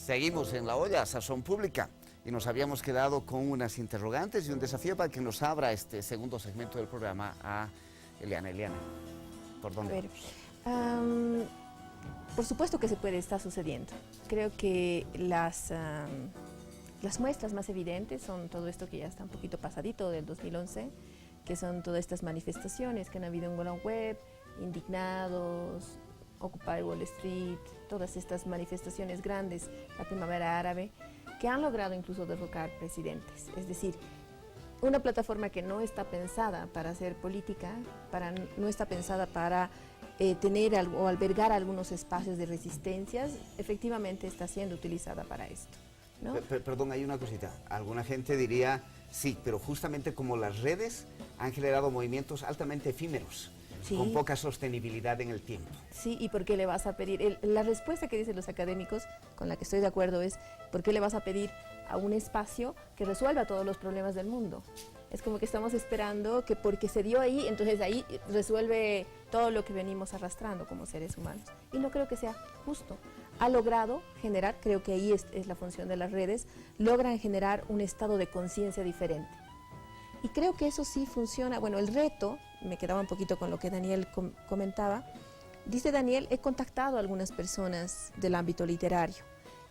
Seguimos en la olla, Sazón Pública, y nos habíamos quedado con unas interrogantes y un desafío para que nos abra este segundo segmento del programa a Eliana. Eliana, ¿por dónde? A ver, por supuesto que se puede, está sucediendo. Creo que las muestras más evidentes son todo esto que ya está un poquito pasadito del 2011, que son todas estas manifestaciones que han habido en la web, indignados, Occupy Wall Street, todas estas manifestaciones grandes, la primavera árabe, que han logrado incluso derrocar presidentes. Es decir, una plataforma que no está pensada para hacer política, no está pensada para tener o albergar algunos espacios de resistencias, efectivamente está siendo utilizada para esto, ¿no? Perdón, hay una cosita. Alguna gente diría, sí, pero justamente como las redes han generado movimientos altamente efímeros, sí, con poca sostenibilidad en el tiempo. Sí, ¿y por qué le vas a pedir? La respuesta que dicen los académicos, con la que estoy de acuerdo, es ¿por qué le vas a pedir a un espacio que resuelva todos los problemas del mundo? Es como que estamos esperando que porque se dio ahí, entonces ahí resuelve todo lo que venimos arrastrando como seres humanos. Y no creo que sea justo. Ha logrado generar, creo que ahí es la función de las redes, logran generar un estado de conciencia diferente. Y creo que eso sí funciona. Bueno, el reto, me quedaba un poquito con lo que Daniel comentaba, dice Daniel, he contactado a algunas personas del ámbito literario.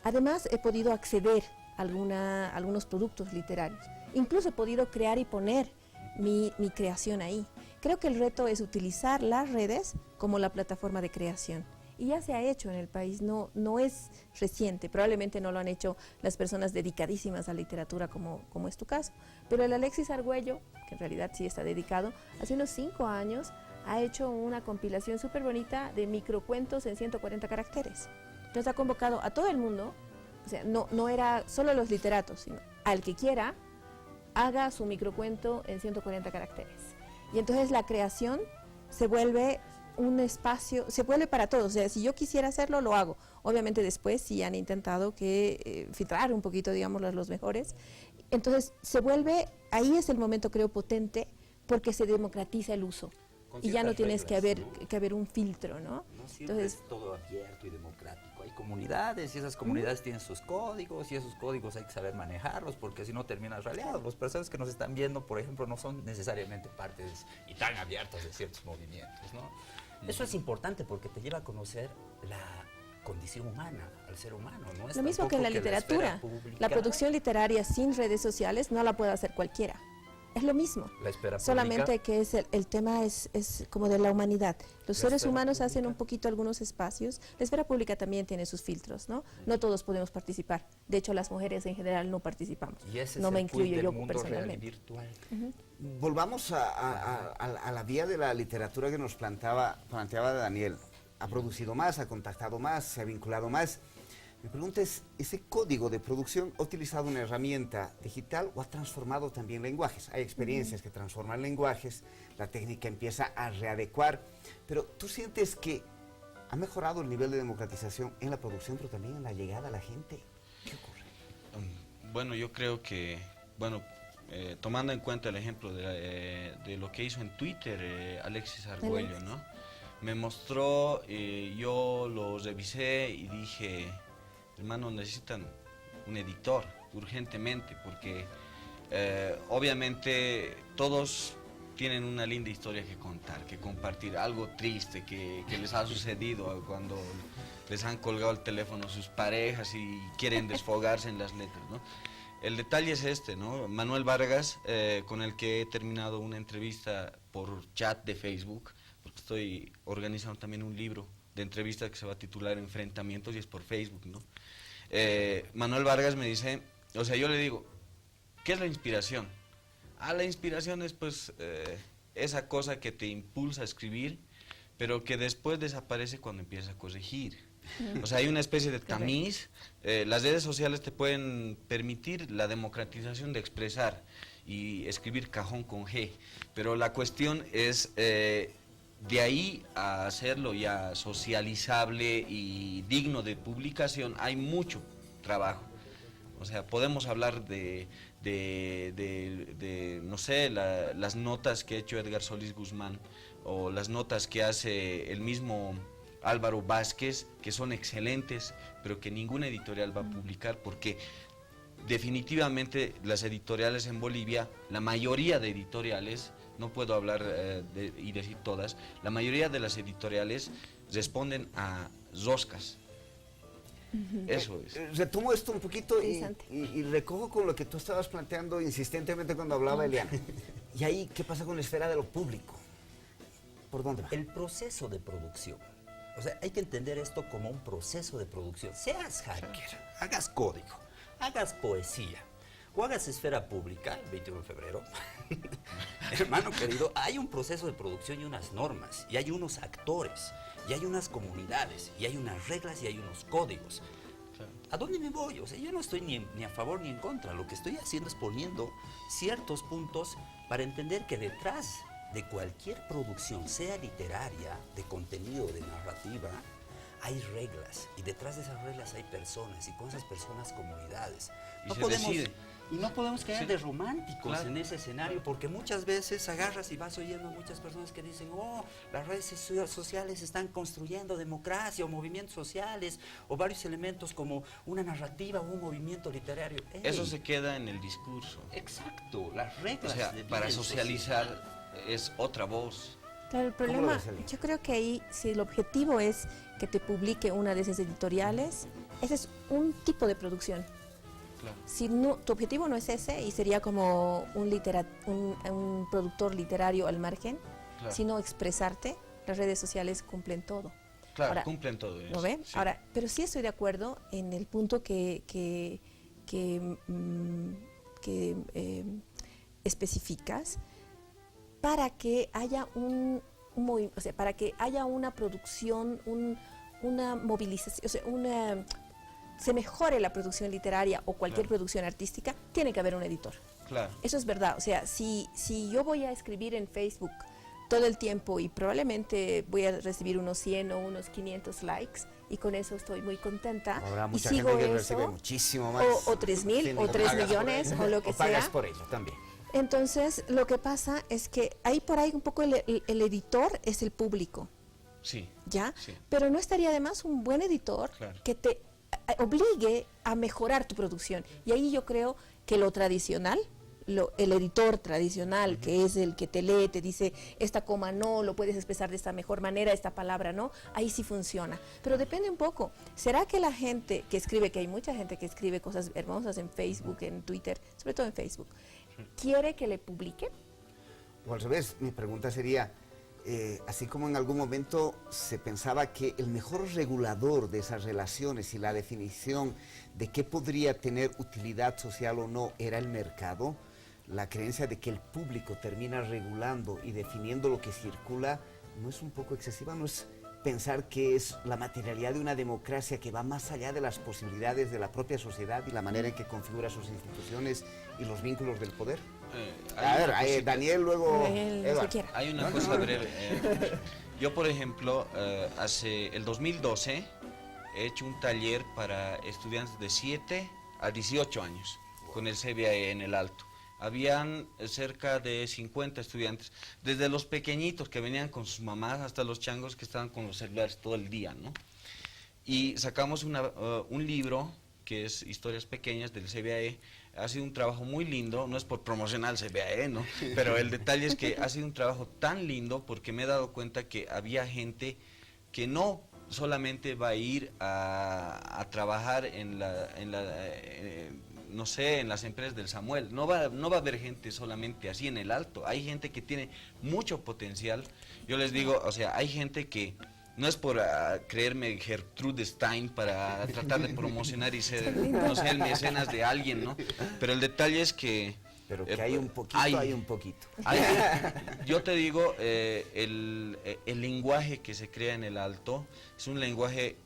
Además, he podido acceder a algunos productos literarios. Incluso he podido crear y poner mi creación ahí. Creo que el reto es utilizar las redes como la plataforma de creación. Y ya se ha hecho en el país, no es reciente, probablemente no lo han hecho las personas dedicadísimas a la literatura como es tu caso, pero el Alexis Argüello, que en realidad sí está dedicado, hace unos 5 años ha hecho una compilación súper bonita de microcuentos en 140 caracteres. Entonces ha convocado a todo el mundo, o sea, no era solo los literatos, sino al que quiera, haga su microcuento en 140 caracteres. Y entonces la creación se vuelve un espacio, se vuelve para todos. O sea, si yo quisiera hacerlo, lo hago. Obviamente después sí han intentado filtrar un poquito, digamos, los mejores. Entonces se vuelve, ahí es el momento, creo, potente, porque se democratiza el uso. Y ya no tienes reglas, que haber un filtro, ¿no? No siempre entonces, es todo abierto y democrático. Hay comunidades y esas comunidades tienen sus códigos y esos códigos hay que saber manejarlos porque si no terminas raleado. Las personas que nos están viendo, por ejemplo, no son necesariamente partes y tan abiertas de ciertos movimientos, ¿no? Eso es importante porque te lleva a conocer la condición humana, al ser humano. No es lo mismo que en la literatura. La producción literaria sin redes sociales no la puede hacer cualquiera. Es lo mismo, la esfera solamente pública, que es el tema es como de la humanidad. Los seres humanos pública hacen un poquito algunos espacios. La esfera pública también tiene sus filtros, ¿no? No todos podemos participar. De hecho, las mujeres en general no participamos. Y ese no es me el incluyo del yo mundo personalmente. Real y virtual. Volvamos a la vía de la literatura que nos planteaba Daniel. Ha producido más, ha contactado más, se ha vinculado más. Mi pregunta es, ¿ese código de producción ha utilizado una herramienta digital o ha transformado también lenguajes? Hay experiencias que transforman lenguajes, la técnica empieza a readecuar, pero ¿tú sientes que ha mejorado el nivel de democratización en la producción, pero también en la llegada a la gente? ¿Qué ocurre? Bueno, yo creo que, tomando en cuenta el ejemplo de lo que hizo en Twitter Alexis Argüello, ¿no? Me mostró, yo lo revisé y dije, hermano, necesitan un editor urgentemente porque obviamente todos tienen una linda historia que contar, que compartir, algo triste que les ha sucedido cuando les han colgado el teléfono sus parejas y quieren desfogarse en las letras, ¿no? El detalle es este, ¿no? Manuel Vargas, con el que he terminado una entrevista por chat de Facebook, porque estoy organizando también un libro de entrevistas que se va a titular Enfrentamientos y es por Facebook, ¿no? Manuel Vargas me dice, o sea, yo le digo, ¿qué es la inspiración? La inspiración es pues esa cosa que te impulsa a escribir, pero que después desaparece cuando empiezas a corregir. O sea, hay una especie de tamiz. Las redes sociales te pueden permitir la democratización de expresar y escribir cajón con G, pero la cuestión es de ahí a hacerlo ya socializable y digno de publicación hay mucho trabajo. O sea, podemos hablar de no sé, las notas que ha hecho Edgar Solís Guzmán o las notas que hace el mismo Álvaro Vázquez, que son excelentes, pero que ninguna editorial va a publicar porque definitivamente las editoriales en Bolivia, la mayoría de editoriales, no puedo hablar y decir todas, la mayoría de las editoriales responden a roscas. Eso es. Retomo esto un poquito y Interesante. recojo con lo que tú estabas planteando insistentemente cuando hablaba Eliana. ¿Y ahí qué pasa con la esfera de lo público? ¿Por dónde va? El proceso de producción. O sea, hay que entender esto como un proceso de producción. Seas hacker, hagas código, hagas poesía o hagas esfera pública, el 21 de febrero. Hermano querido, hay un proceso de producción y unas normas, y hay unos actores, y hay unas comunidades, y hay unas reglas y hay unos códigos. ¿A dónde me voy? O sea, yo no estoy ni a favor ni en contra. Lo que estoy haciendo es poniendo ciertos puntos para entender que detrás de cualquier producción, sea literaria, de contenido, de narrativa, hay reglas. Y detrás de esas reglas hay personas, y con esas personas comunidades. Y se decide. Y no podemos caer Sí. de románticos Claro. en ese escenario, porque muchas veces agarras y vas oyendo a muchas personas que dicen, oh, las redes sociales están construyendo democracia o movimientos sociales o varios elementos como una narrativa o un movimiento literario. ¡Ey! Eso se queda en el discurso. Exacto, las O reglas. sea, de vida para en socializar sociedad. es otra voz. Claro, el ¿Cómo lo problema, ves, Eli? yo creo que ahí, si el objetivo es que te publique una de esas editoriales, ese es un tipo de producción. Claro. Si no, tu objetivo no es ese, y sería como un productor literario al margen, Claro. sino expresarte, las redes sociales cumplen todo. Claro, Ahora, cumplen todo eso. ¿Lo ven? Sí. Ahora, pero sí estoy de acuerdo en el punto que especificas, para que haya o sea, para que haya una producción, una movilización, o sea, se mejore la producción literaria o cualquier Claro. producción artística, tiene que haber un editor. Claro. Eso es verdad. O sea, si yo voy a escribir en Facebook todo el tiempo y probablemente voy a recibir unos 100 o unos 500 likes, y con eso estoy muy contenta, Habrá y mucha sigo gente que eso, recibe muchísimo más. o 3.000 Sí, o 3 pagas por millones ello. o lo que pagas sea. por ello también. Entonces, lo que pasa es que ahí por ahí un poco el editor es el público, Sí. ¿ya? Sí. Pero no estaría de más un buen editor Claro. que te obligue a mejorar tu producción. Y ahí yo creo que lo tradicional, el editor tradicional, que es el que te lee, te dice, esta coma no, lo puedes expresar de esta mejor manera, esta palabra no, ahí sí funciona. Pero depende un poco. ¿Será que la gente que escribe, que hay mucha gente que escribe cosas hermosas en Facebook, en Twitter, sobre todo en Facebook, quiere que le publiquen? O al revés, mi pregunta sería, así como en algún momento se pensaba que el mejor regulador de esas relaciones y la definición de qué podría tener utilidad social o no era el mercado, la creencia de que el público termina regulando y definiendo lo que circula, ¿no es un poco excesiva? ¿No es pensar que es la materialidad de una democracia que va más allá de las posibilidades de la propia sociedad y la manera en que configura sus instituciones y los vínculos del poder? A ver, Daniel, luego Él, Eva. si quiera. Hay una cosa breve. Yo, por ejemplo, hace el 2012 he hecho un taller para estudiantes de 7 a 18 años con el CBAE en el Alto. Habían cerca de 50 estudiantes, desde los pequeñitos que venían con sus mamás hasta los changos que estaban con los celulares todo el día, ¿no? Y sacamos un libro que es Historias Pequeñas del CBAE. Ha sido un trabajo muy lindo, no es por promocionar el CBAE, ¿no? Pero el detalle es que ha sido un trabajo tan lindo porque me he dado cuenta que había gente que no solamente va a ir a trabajar no sé, en las empresas del Samuel. No va a haber gente solamente así en el Alto. Hay gente que tiene mucho potencial. Yo les digo, o sea, hay gente que no es por creerme Gertrude Stein para tratar de promocionar y ser, no sé, el mecenas de alguien, ¿no? Pero el detalle es que... Pero que hay un poquito, hay un poquito. Yo te digo, el lenguaje que se crea en el Alto es un lenguaje,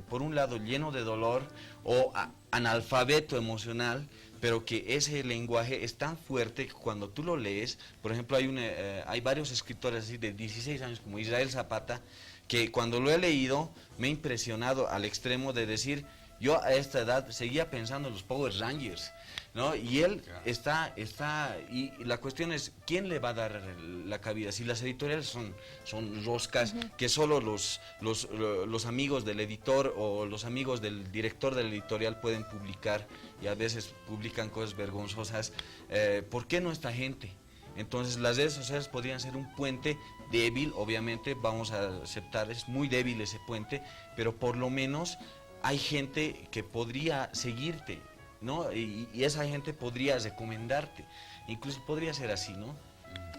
por un lado, lleno de dolor o analfabeto emocional, pero que ese lenguaje es tan fuerte que cuando tú lo lees, por ejemplo, hay varios escritores así de 16 años como Israel Zapata, que cuando lo he leído me ha impresionado al extremo de decir, yo a esta edad seguía pensando en los Power Rangers. ¿no? Y él está, y la cuestión es, ¿quién le va a dar la cabida? Si las editoriales son roscas, que solo los amigos del editor o los amigos del director de la editorial pueden publicar, y a veces publican cosas vergonzosas, ¿por qué no esta gente? Entonces las redes sociales podrían ser un puente débil, obviamente, vamos a aceptar, es muy débil ese puente, pero por lo menos hay gente que podría seguirte, ¿no? Y esa gente podría recomendarte, incluso podría ser así, ¿no?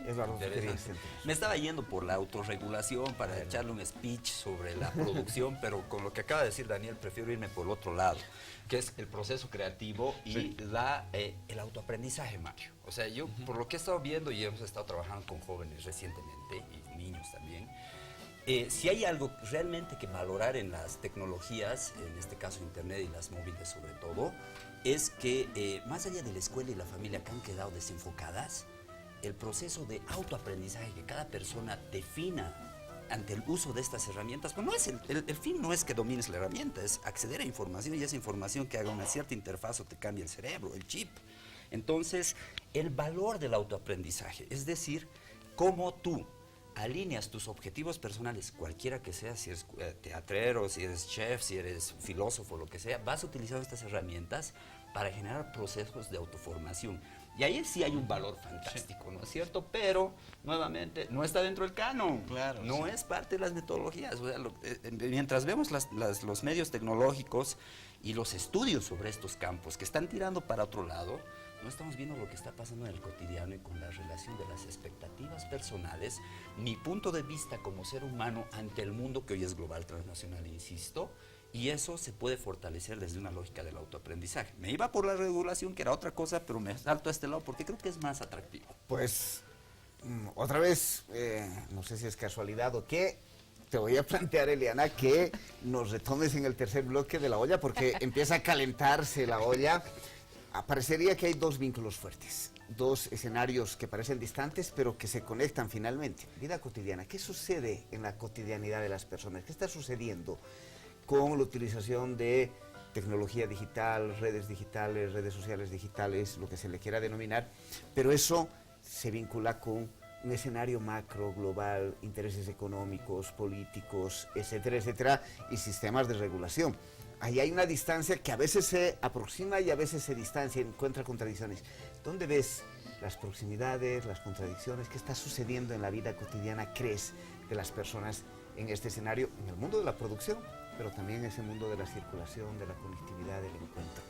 Eduardo, ¿qué querías Interesante. decir? Me estaba yendo por la autorregulación para echarle un speech sobre la producción, pero con lo que acaba de decir Daniel, prefiero irme por el otro lado, que es el proceso creativo y el autoaprendizaje, Mario. O sea, yo por lo que he estado viendo y hemos estado trabajando con jóvenes recientemente y niños también, si hay algo realmente que valorar en las tecnologías, en este caso Internet y las móviles sobre todo, es que más allá de la escuela y la familia que han quedado desenfocadas, el proceso de autoaprendizaje que cada persona defina ante el uso de estas herramientas, pues no es el fin no es que domines la herramienta, es acceder a información y esa información que haga una cierta interfaz o te cambie el cerebro, el chip. Entonces, el valor del autoaprendizaje, es decir, cómo tú alineas tus objetivos personales, cualquiera que sea, si eres teatrero, si eres chef, si eres filósofo, lo que sea, vas utilizando estas herramientas para generar procesos de autoformación. Y ahí sí hay un valor fantástico, ¿no es cierto? Pero, nuevamente, no está dentro del canon. Claro, no es parte de las metodologías. O sea, mientras vemos los medios tecnológicos y los estudios sobre estos campos que están tirando para otro lado, no estamos viendo lo que está pasando en el cotidiano y con la relación de las expectativas personales, mi punto de vista como ser humano ante el mundo que hoy es global, transnacional, insisto, y eso se puede fortalecer desde una lógica del autoaprendizaje. Me iba por la regulación, que era otra cosa, pero me salto a este lado porque creo que es más atractivo. Pues, otra vez, no sé si es casualidad o qué, te voy a plantear, Eliana, que nos retomes en el tercer bloque de la olla porque empieza a calentarse la olla. Parecería que hay dos vínculos fuertes, dos escenarios que parecen distantes, pero que se conectan finalmente. Vida cotidiana, ¿qué sucede en la cotidianidad de las personas? ¿Qué está sucediendo con la utilización de tecnología digital, redes sociales digitales, lo que se le quiera denominar? Pero eso se vincula con un escenario macro, global, intereses económicos, políticos, etcétera, etcétera, y sistemas de regulación. Ahí hay una distancia que a veces se aproxima y a veces se distancia, encuentra contradicciones. ¿Dónde ves las proximidades, las contradicciones? ¿Qué está sucediendo en la vida cotidiana, crees, de las personas en este escenario, en el mundo de la producción, pero también en ese mundo de la circulación, de la conectividad, del encuentro?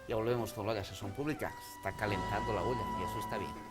Ya volvemos con la sesión pública. Está calentando la olla y eso está bien.